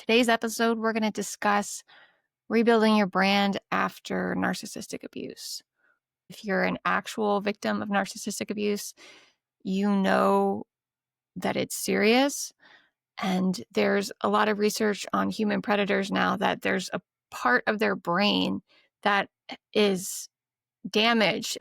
today's episode, we're going to discuss rebuilding your brand after narcissistic abuse. If you're an actual victim of narcissistic abuse, you know that it's serious. And there's a lot of research on human predators now that there's a part of their brain that is damaged.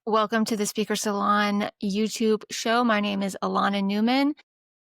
Welcome to the Speaker Salon YouTube show. My name is Alana Newman,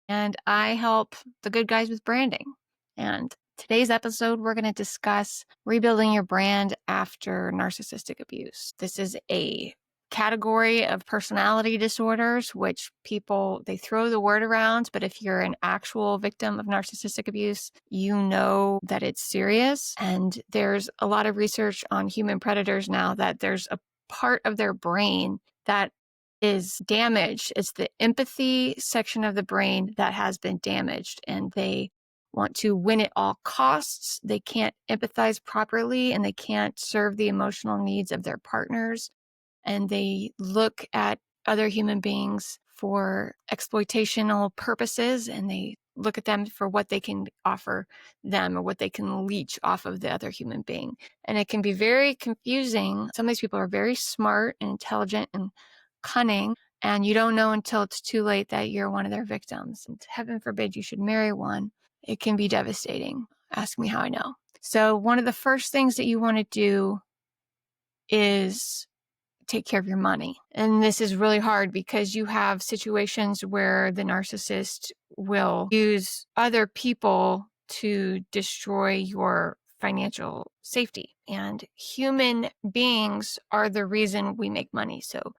and I help the good guys with branding. And today's episode, we're going to discuss rebuilding your brand after narcissistic abuse. This is a category of personality disorders, which people, they throw the word around, but if you're an actual victim of narcissistic abuse, you know that it's serious. And there's a lot of research on human predators now that there's a part of their brain that is damaged. It's the empathy section of the brain that has been damaged, and they want to win at all costs. They can't empathize properly, and they can't serve the emotional needs of their partners. And they look at other human beings for exploitational purposes, and they look at them for what they can offer them or what they can leech off of the other human being. And it can be very confusing. Some of these people are very smart and intelligent and cunning, and you don't know until it's too late that you're one of their victims. And heaven forbid you should marry one. It can be devastating. Ask me how I know. So one of the first things that you want to do is take care of your money. And this is really hard because you have situations where the narcissist will use other people to destroy your financial safety. And human beings are the reason we make money. So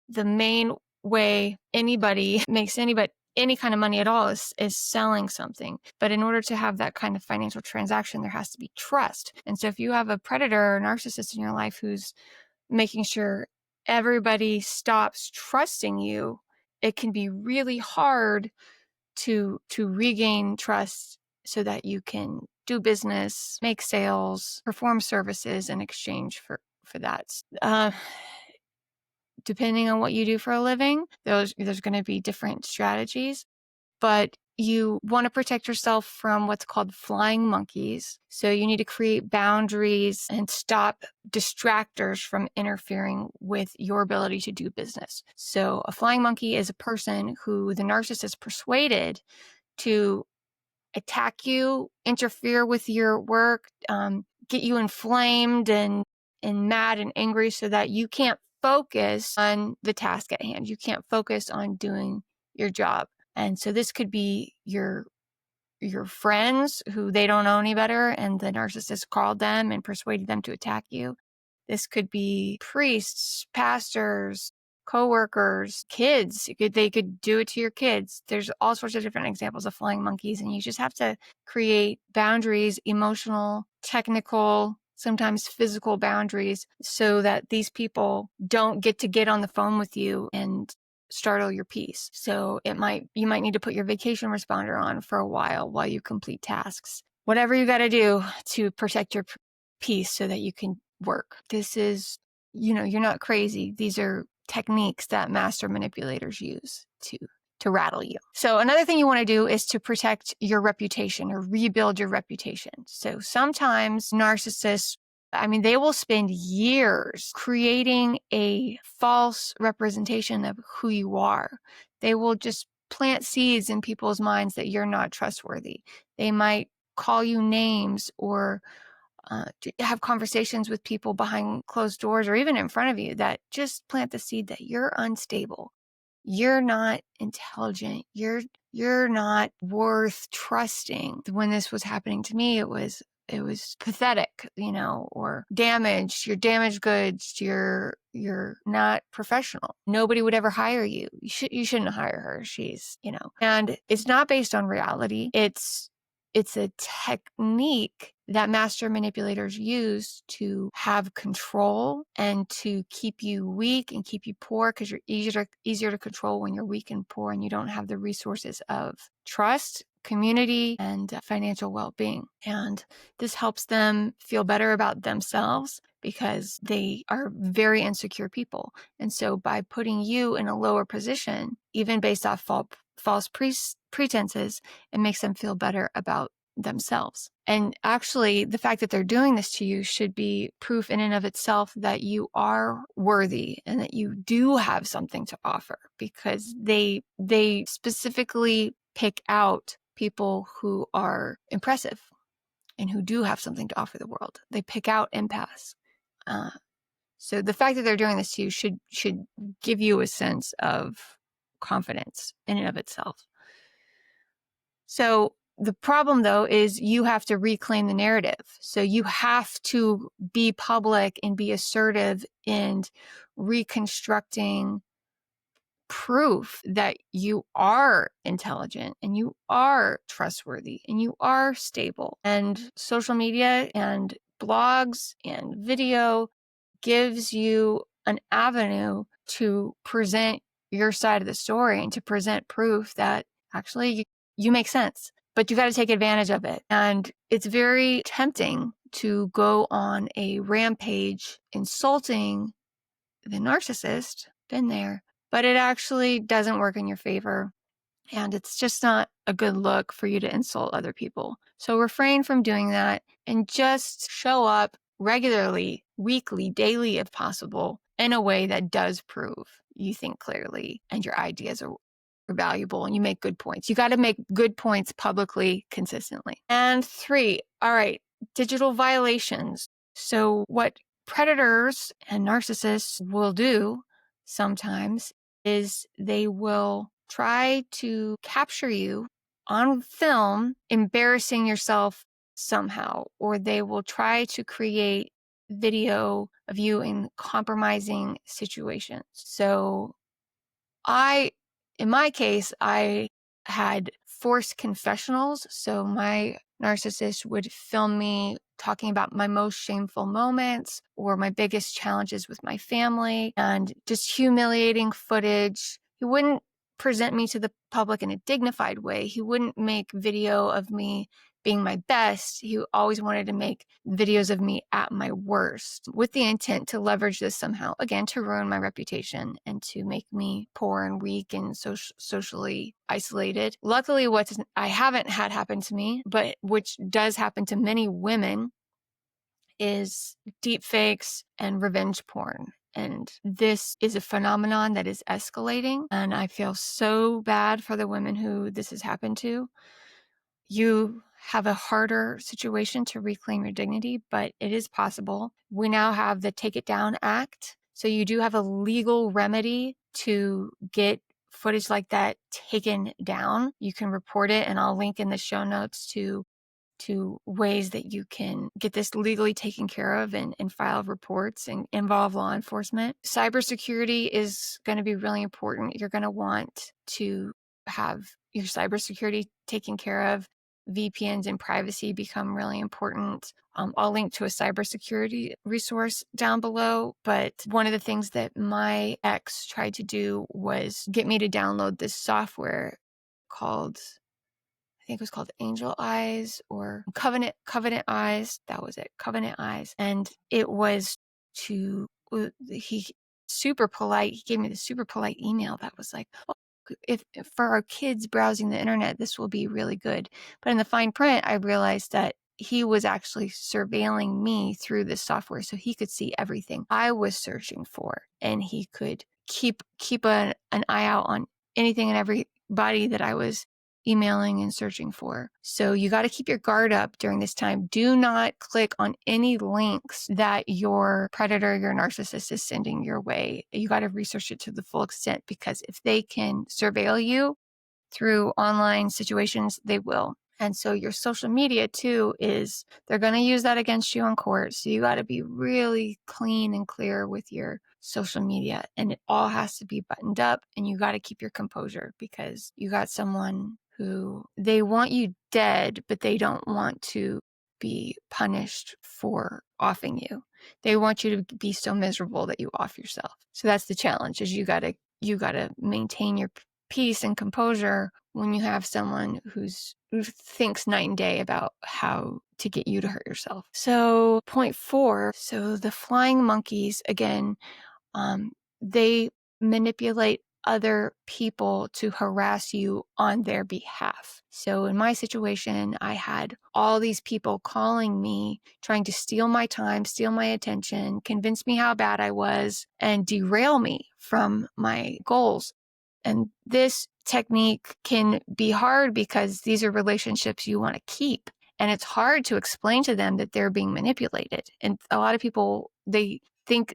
the main way anybody makes any kind of money at all is selling something. But in order to have that kind of financial transaction, there has to be trust. And so if you have a predator or narcissist in your life who's making sure everybody stops trusting you, it can be really hard to regain trust so that you can do business, make sales, perform services in exchange for that. Depending on what you do for a living, there's going to be different strategies, but you want to protect yourself from what's called flying monkeys. So you need to create boundaries and stop distractors from interfering with your ability to do business. So a flying monkey is a person who the narcissist persuaded to attack you, interfere with your work, get you inflamed and mad and angry so that you can't focus on the task at hand. You can't focus on doing your job. And so this could be your friends who they don't know any better, and the narcissist called them and persuaded them to attack you. This could be priests, pastors, coworkers, kids. They could do it to your kids. There's all sorts of different examples of flying monkeys, and you just have to create boundaries, emotional, technical, sometimes physical boundaries, so that these people don't get on the phone with you and startle your peace. So you might need to put your vacation responder on for a while you complete tasks. Whatever you got to do to protect your peace so that you can work. This is, you're not crazy. These are techniques that master manipulators use to rattle you. So another thing you want to do is to protect your reputation or rebuild your reputation. So sometimes narcissists, they will spend years creating a false representation of who you are. They will just plant seeds in people's minds that you're not trustworthy. They might call you names or have conversations with people behind closed doors or even in front of you that just plant the seed that you're unstable. You're not intelligent. You're not worth trusting. When this was happening to me, it was pathetic, or damaged. You're damaged goods. You're not professional. Nobody would ever hire you. You shouldn't hire her. She's, and it's not based on reality. It's a technique that master manipulators use to have control and to keep you weak and keep you poor, because you're easier to control when you're weak and poor and you don't have the resources of trust, community, and financial well-being. And this helps them feel better about themselves because they are very insecure people. And so by putting you in a lower position, even based off false pretenses, it makes them feel better about themselves. And actually, the fact that they're doing this to you should be proof in and of itself that you are worthy and that you do have something to offer, because they specifically pick out people who are impressive and who do have something to offer the world. They pick out empaths. So the fact that they're doing this to you should give you a sense of confidence in and of itself. So the problem, though, is you have to reclaim the narrative. So you have to be public and be assertive in reconstructing proof that you are intelligent and you are trustworthy and you are stable. And social media and blogs and video gives you an avenue to present your side of the story and to present proof that actually you make sense, but you got to take advantage of it. And it's very tempting to go on a rampage insulting the narcissist. Been there. But it actually doesn't work in your favor. And it's just not a good look for you to insult other people. So refrain from doing that and just show up regularly, weekly, daily, if possible, in a way that does prove you think clearly and your ideas are valuable and you make good points. You got to make good points publicly, consistently. And 3, all right, digital violations. So what predators and narcissists will do sometimes is they will try to capture you on film, embarrassing yourself somehow, or they will try to create video of you in compromising situations. So in my case, I had forced confessionals. So my narcissist would film me talking about my most shameful moments or my biggest challenges with my family and just humiliating footage. He wouldn't present me to the public in a dignified way. He wouldn't make video of me being my best. He always wanted to make videos of me at my worst with the intent to leverage this somehow, again, to ruin my reputation and to make me poor and weak and socially isolated. Luckily, what I haven't had happen to me, but which does happen to many women, is deep fakes and revenge porn. And this is a phenomenon that is escalating. And I feel so bad for the women who this has happened to. You have a harder situation to reclaim your dignity, but it is possible. We now have the Take It Down Act. So you do have a legal remedy to get footage like that taken down. You can report it, and I'll link in the show notes to ways that you can get this legally taken care of and file reports and involve law enforcement. Cybersecurity is going to be really important. You're going to want to have your cybersecurity taken care of. VPNs and privacy become really important. I'll link to a cybersecurity resource down below. But one of the things that my ex tried to do was get me to download this software called, I think it was called Angel Eyes or Covenant Eyes. That was it, Covenant Eyes. And it was he super polite. He gave me the super polite email that was like, oh, if for our kids browsing the internet, this will be really good. But in the fine print, I realized that he was actually surveilling me through this software so he could see everything I was searching for. And he could keep an eye out on anything and everybody that I was emailing and searching for. So you got to keep your guard up during this time. Do not click on any links that your predator, your narcissist is sending your way. You got to research it to the full extent, because if they can surveil you through online situations, they will. And so your social media too they're going to use that against you in court. So you got to be really clean and clear with your social media, and it all has to be buttoned up, and you got to keep your composure, because you got someone who they want you dead, but they don't want to be punished for offing you. They want you to be so miserable that you off yourself. So that's the challenge, is you got to maintain your peace and composure when you have someone who thinks night and day about how to get you to hurt yourself. So point 4, so the flying monkeys, again, they manipulate other people to harass you on their behalf. So in my situation, I had all these people calling me, trying to steal my time, steal my attention, convince me how bad I was, and derail me from my goals. And this technique can be hard because these are relationships you want to keep. And it's hard to explain to them that they're being manipulated. And a lot of people, they think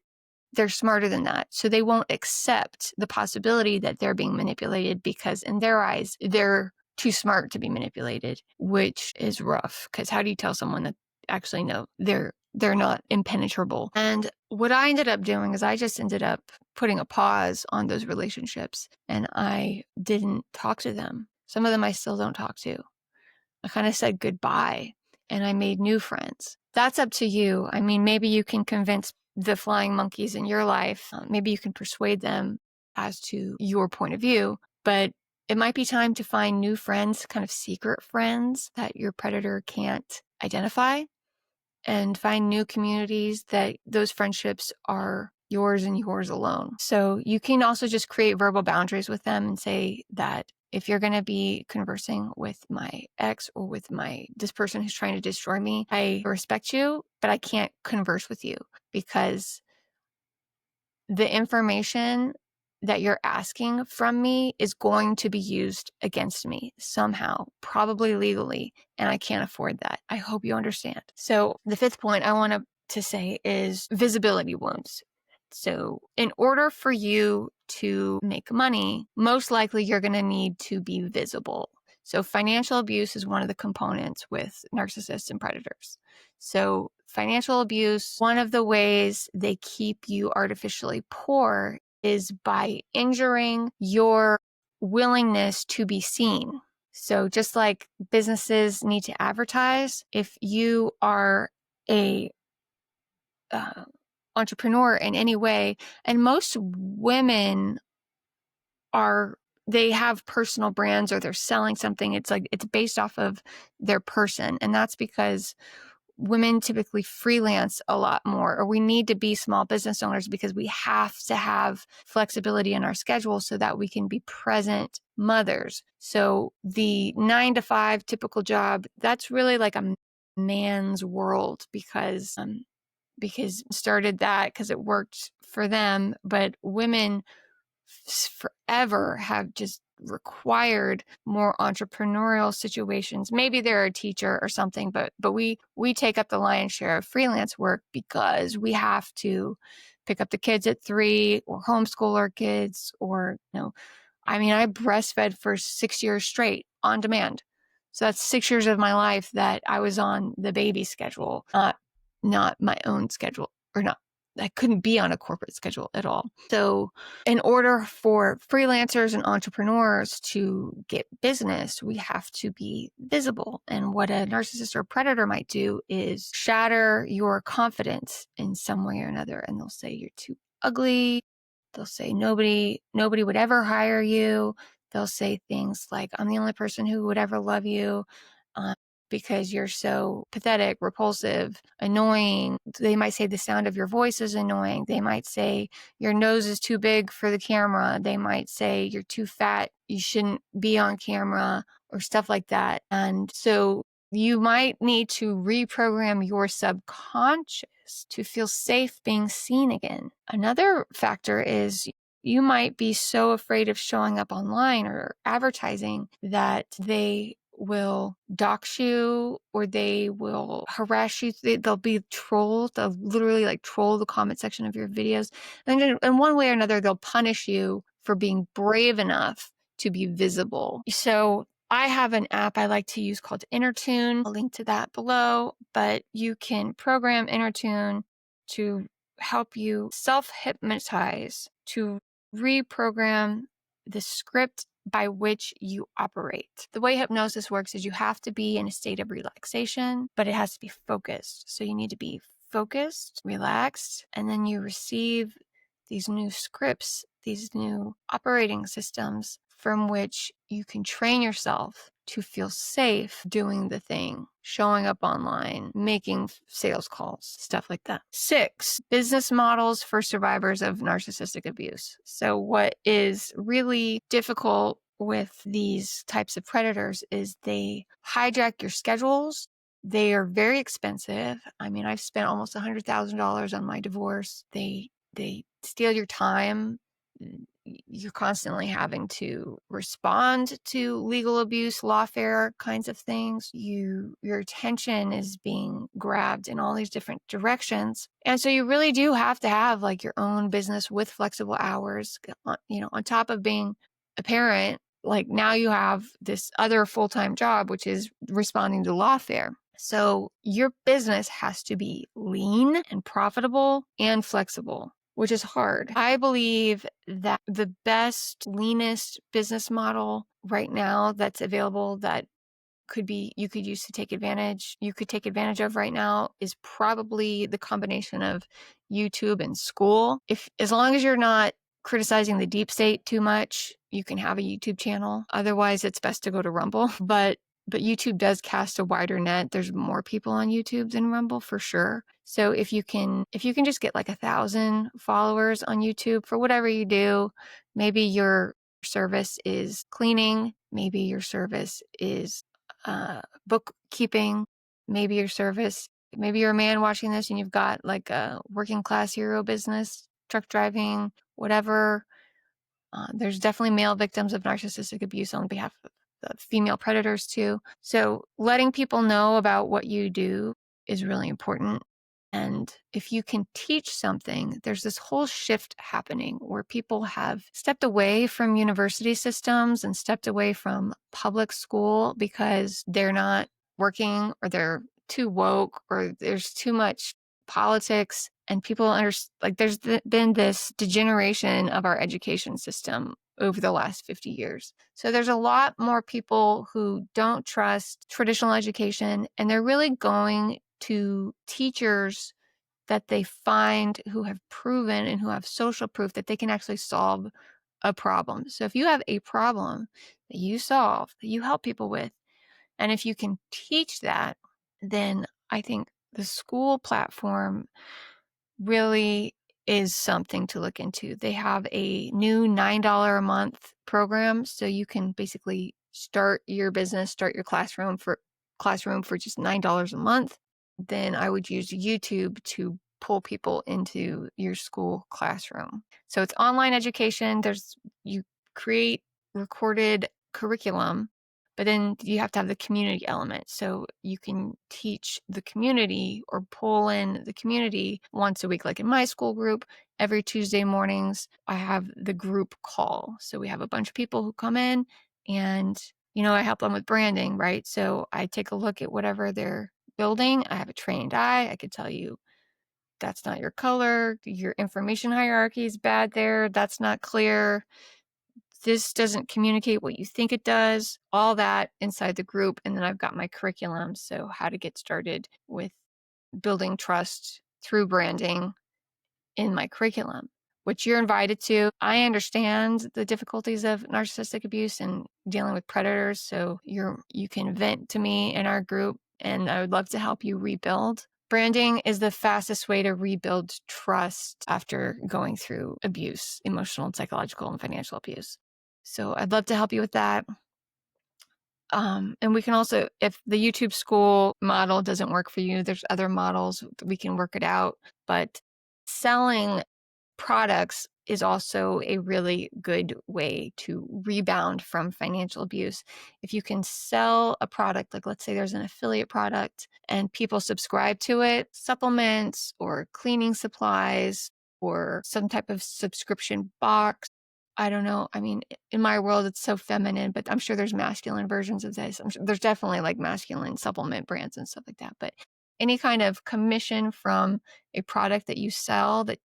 they're smarter than that. So they won't accept the possibility that they're being manipulated because in their eyes, they're too smart to be manipulated, which is rough. Because how do you tell someone that actually no, they're not impenetrable? And what I ended up doing is I just ended up putting a pause on those relationships and I didn't talk to them. Some of them I still don't talk to. I kind of said goodbye and I made new friends. That's up to you. I mean, maybe you can convince the flying monkeys in your life. Maybe you can persuade them as to your point of view, but it might be time to find new friends, kind of secret friends that your predator can't identify, and find new communities that those friendships are yours and yours alone. So you can also just create verbal boundaries with them and say that if you're going to be conversing with my ex or with this person who's trying to destroy me, I respect you, but I can't converse with you because the information that you're asking from me is going to be used against me somehow, probably legally, and I can't afford that. I hope you understand. So the 5th point I want to say is visibility wounds. So in order for you to make money, most likely you're going to need to be visible. So financial abuse is one of the components with narcissists and predators. So financial abuse, one of the ways they keep you artificially poor is by injuring your willingness to be seen. So just like businesses need to advertise, if you are a entrepreneur in any way, and most women they have personal brands or they're selling something, it's based off of their person. And that's because women typically freelance a lot more, or we need to be small business owners because we have to have flexibility in our schedule so that we can be present mothers. So the 9-to-5 typical job, that's really like a man's world because started that because it worked for them, but women forever have just required more entrepreneurial situations. Maybe they're a teacher or something, but we take up the lion's share of freelance work because we have to pick up the kids at 3 or homeschool our kids, or I mean, I breastfed for 6 years straight on demand. So that's 6 years of my life that I was on the baby schedule, not my own schedule, or not. I couldn't be on a corporate schedule at all. So in order for freelancers and entrepreneurs to get business, we have to be visible. And what a narcissist or predator might do is shatter your confidence in some way or another. And they'll say you're too ugly. They'll say nobody would ever hire you. They'll say things like, I'm the only person who would ever love you. Because you're so pathetic, repulsive, annoying. They might say the sound of your voice is annoying. They might say your nose is too big for the camera. They might say you're too fat, you shouldn't be on camera, or stuff like that. And so you might need to reprogram your subconscious to feel safe being seen again. Another factor is you might be so afraid of showing up online or advertising that they will dox you or they will harass you. They'll be trolls. They'll literally troll the comment section of your videos. And in one way or another, they'll punish you for being brave enough to be visible. So I have an app I like to use called INNERTUNE. I'll link to that below, but you can program INNERTUNE to help you self-hypnotize, to reprogram the script by which you operate. The way hypnosis works is you have to be in a state of relaxation, but it has to be focused. So you need to be focused, relaxed, and then you receive these new scripts, these new operating systems from which you can train yourself to feel safe doing the thing, showing up online, making sales calls, stuff like that. 6, business models for survivors of narcissistic abuse. So what is really difficult with these types of predators is they hijack your schedules. They are very expensive. I mean, I've spent almost $100,000 on my divorce. They steal your time. You're constantly having to respond to legal abuse, lawfare kinds of things. Your attention is being grabbed in all these different directions. And so you really do have to have like your own business with flexible hours, on top of being a parent. Like now you have this other full-time job, which is responding to lawfare. So your business has to be lean and profitable and flexible, which is hard. I believe that the best, leanest business model right now that's available that you could use to take advantage, you could take advantage of right now is probably the combination of YouTube and school. As long as you're not criticizing the deep state too much, you can have a YouTube channel. Otherwise, it's best to go to Rumble. But YouTube does cast a wider net. There's more people on YouTube than Rumble for sure. So if you can just get like 1,000 followers on YouTube for whatever you do, maybe your service is cleaning, maybe your service is bookkeeping, maybe you're a man watching this and you've got like a working class hero business, truck driving, whatever. There's definitely male victims of narcissistic abuse on behalf of the female predators too. So letting people know about what you do is really important. And if you can teach something, there's this whole shift happening where people have stepped away from university systems and stepped away from public school because they're not working or they're too woke or there's too much politics and people there's been this degeneration of our education system over the last 50 years. So there's a lot more people who don't trust traditional education and they're really going to teachers that they find who have proven and who have social proof that they can actually solve a problem. So if you have a problem that you solve, that you help people with, and if you can teach that, then I think the school platform really is something to look into. They have a new $9 a month program. So you can basically start your business, start your classroom for just $9 a month. Then I would use YouTube to pull people into your school classroom. So it's online education. You create recorded curriculum, but then you have to have the community element. So you can teach the community or pull in the community once a week, like in my school group. Every Tuesday mornings, I have the group call. So we have a bunch of people who come in and, I help them with branding, right? So I take a look at whatever they're building. I have a trained eye. I could tell you, that's not your color. Your information hierarchy is bad there. That's not clear. This doesn't communicate what you think it does, all that inside the group. And then I've got my curriculum. So how to get started with building trust through branding in my curriculum, which you're invited to. I understand the difficulties of narcissistic abuse and dealing with predators. So you can vent to me in our group and I would love to help you rebuild. Branding is the fastest way to rebuild trust after going through abuse, emotional, psychological, and financial abuse. So I'd love to help you with that. And we can also, if the YouTube school model doesn't work for you, there's other models, we can work it out. But selling products is also a really good way to rebound from financial abuse. If you can sell a product, like let's say there's an affiliate product and people subscribe to it, supplements or cleaning supplies or some type of subscription box. I don't know. I mean, in my world, it's so feminine, but I'm sure there's masculine versions of this. I'm sure there's definitely like masculine supplement brands and stuff like that. But any kind of commission from a product that you sell that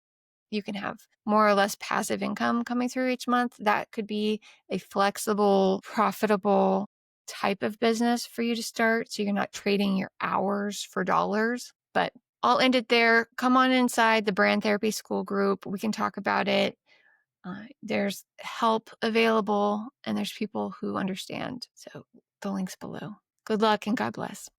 you can have more or less passive income coming through each month, that could be a flexible, profitable type of business for you to start. So you're not trading your hours for dollars. But I'll end it there. Come on inside the Brand Therapy Skool group. We can talk about it. There's help available, and there's people who understand. So the link's below. Good luck and God bless.